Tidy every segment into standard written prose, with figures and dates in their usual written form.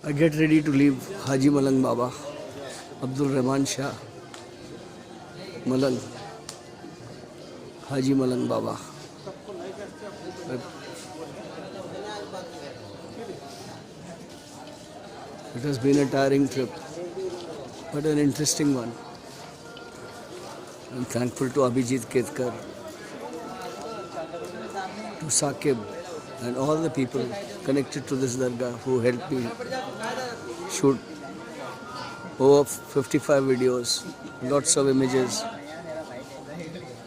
I get ready to leave Haji Malang Baba, Abdul Rahman Shah, Malang, Haji Malang Baba. It has been a tiring trip, but an interesting one. I'm thankful to Abhijit Ketkar, to Saqib, and all the people connected to this dargah who helped me shoot over 55 videos, lots of images.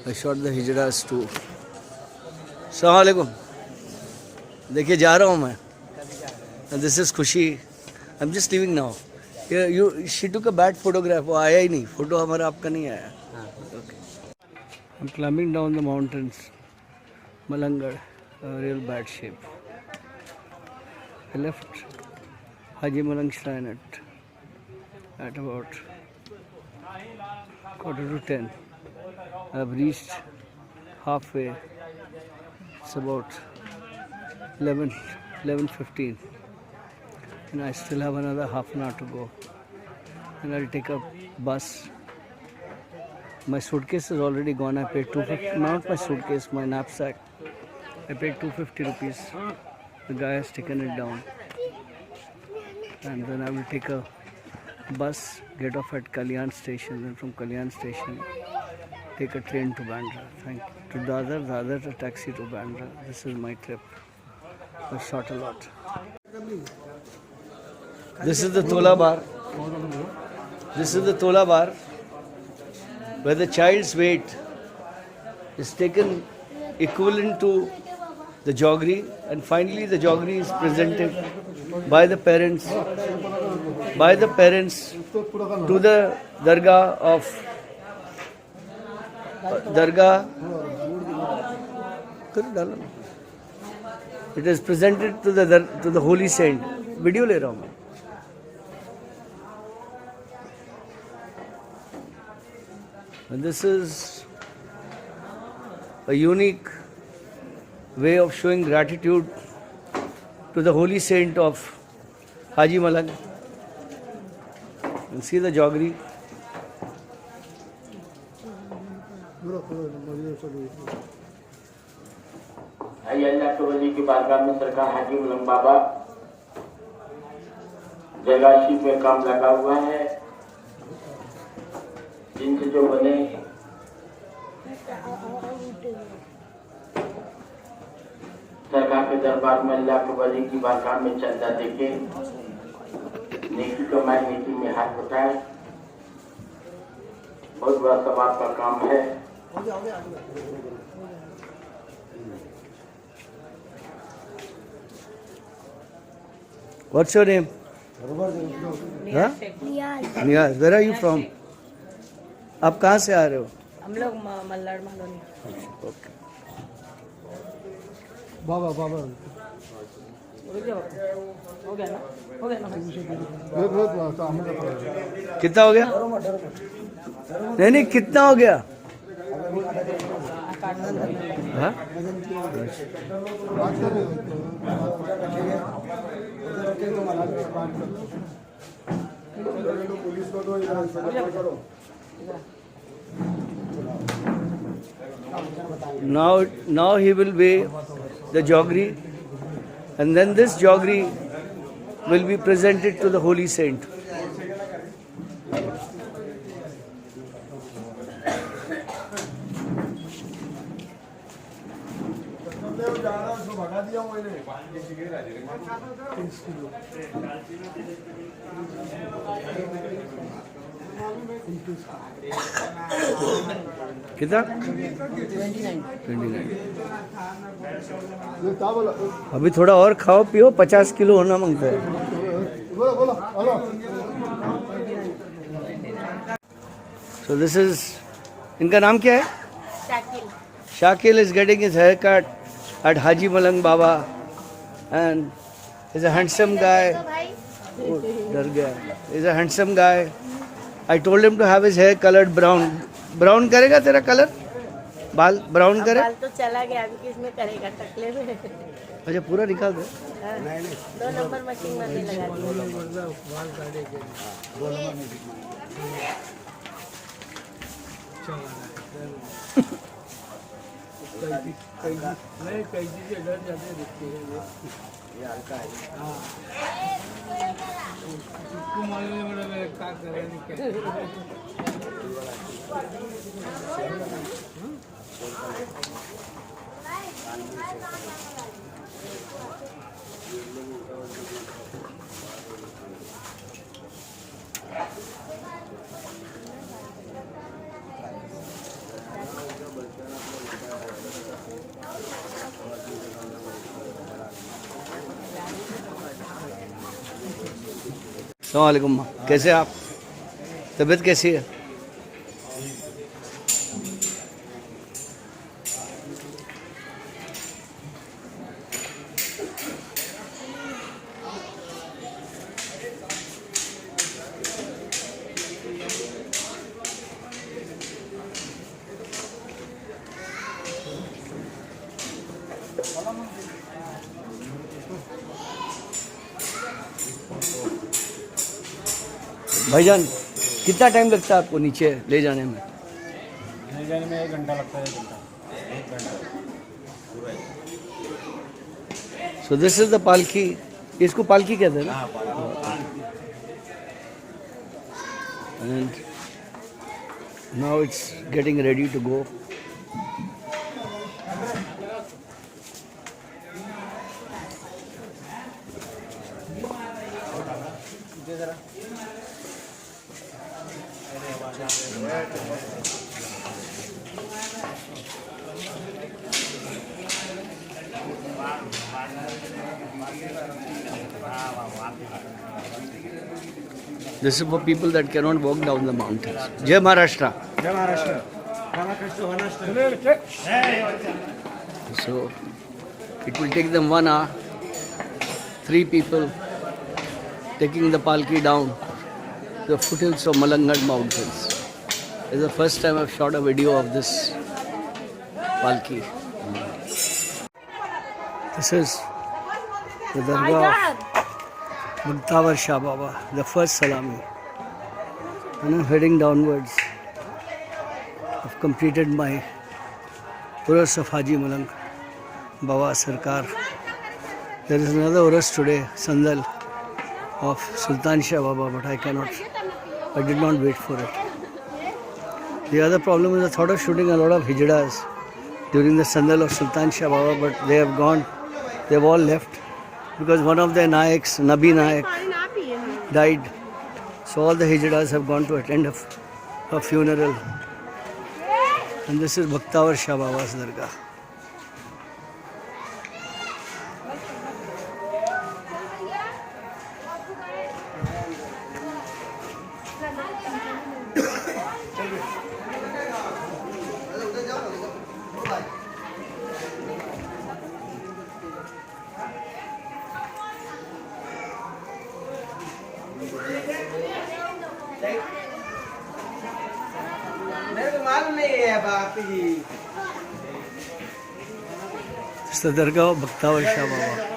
I shot the hijras too. Assalamu alaikum. देखिए जा रहा हूँ मैं. And this is Khushi. I'm just leaving now. She took a bad photograph. वो आया ही नहीं. Photo हमारा आपका नहीं आया. Okay. I'm climbing down the mountains. Malangarh, a real bad shape. I left Haji Malang Shrine at about 9:45. I've reached halfway. It's about 11:15, and I still have another half an hour to go. And I'll take a bus. My suitcase is already gone. I paid 250. Not my suitcase, my knapsack. I paid 250 rupees. The guy has taken it down. And then I will take a bus, get off at Kalyan station, and from Kalyan station take a train to Bandra. Thank you. To Dadar to taxi to Bandra. This is my trip. I've shot a lot. This is the Tola bar. This is the Tola bar where the child's weight is taken equivalent to the joggery, and finally the joggery is presented by the parents to the dargah of it is presented to the holy saint. Video le raha hu main. And this is a unique way of showing gratitude to the holy saint of Haji Malang. And see the joggery. अल्लाह के वली की बारगाह में सरकार हाजी मलंग बाबा जलाशी में काम लगा हुआ है, जिनसे जो बने सरकार के दरबार में अल्लाह के वली की बारगाह में चंदा देके नेकी कमाई नीति में हाथ उठाए. बहुत बड़ा सवाब का काम है. What's your name? Huh? Niyaz. Where are you from? आप कहाँ से आ रहे हो? हम लोग मल्लाड़ मालोनी. Okay. बाबा हो गया ना. कितना हो गया? नहीं कितना हो गया? हाँ? Now he will weigh the joggery, and then this joggery will be presented to the holy saint. कितना? 29. अभी थोड़ा और खाओ पियो. 50 किलो होना मांगता है. So this is, इनका नाम क्या है? Shakil is getting his haircut at Haji Malang Baba, and he's a handsome guy. Oh, डर गया. He's a handsome guy. I told him to have his hair colored brown. Brown करेगा तेरा colour? बाल brown करे? बाल तो चला गया, अभी किसमें करेगा, टकले में। अच्छा पूरा निकाल दे। हाँ, 2 नंबर मशीन में भी लगा दिया। अस्सलामुअलैकुम, कैसे आप? तबीयत कैसी है? भाईजान, कितना टाइम लगता है आपको नीचे ले जाने में? ले जाने में 1 घंटा लगता है। 1 घंटा। सो दिस इज द पालकी। इसको पालकी कहते हैं ना? हाँ, and now it's getting ready to go. This is for people that cannot walk down the mountains. Jai Maharashtra. जय Maharashtra. Maharashtra. So it will take them 1 hour. 3 people taking the palki down the foothills of Malangad Mountains. It's the first time I've shot a video of this palki. This is the Dargah of Bhaktawar Shah Baba, the first salami. And I'm heading downwards. I've completed my Urus of Haji Malang Baba Sarkar. There is another Urus today, Sandal, of Sultan Shah Baba, but I did not wait for it. The other problem is I thought of shooting a lot of hijdas during the Sandal of Sultan Shah Baba, but they have gone, they have all left because one of their Nayaks, Nabi Nayak, died. So all the hijdas have gone to attend a funeral. And this is Bhaktawar Shah Baba's Dargah. मेरे को मालूम नहीं है बाप की। It's the Dargah of Bhaktawar Shah Baba.